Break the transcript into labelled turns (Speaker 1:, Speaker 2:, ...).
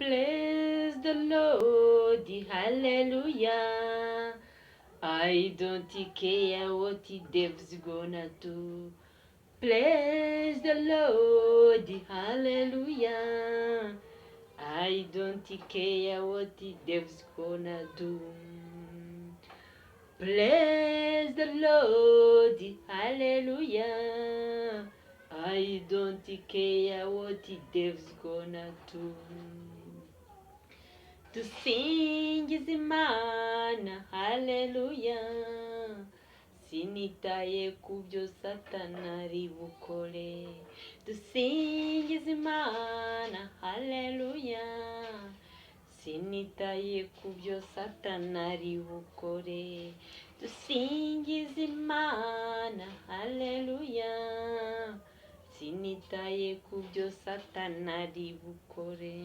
Speaker 1: Bless the Lord, hallelujah. I don't care what the devil's gonna do. Bless the Lord, hallelujah. I don't care what the devil's gonna do. Bless the Lord, hallelujah. I don't care what the devil's gonna do. Dusingize Imana, hallelujah. Sinitaye kubyo Satana ari bukore. Dusingize Imana, hallelujah. Sinitaye kubyo Satana ari bukore. Dusingize Imana, hallelujah. Sinitaye kubyo Satana ari bukore.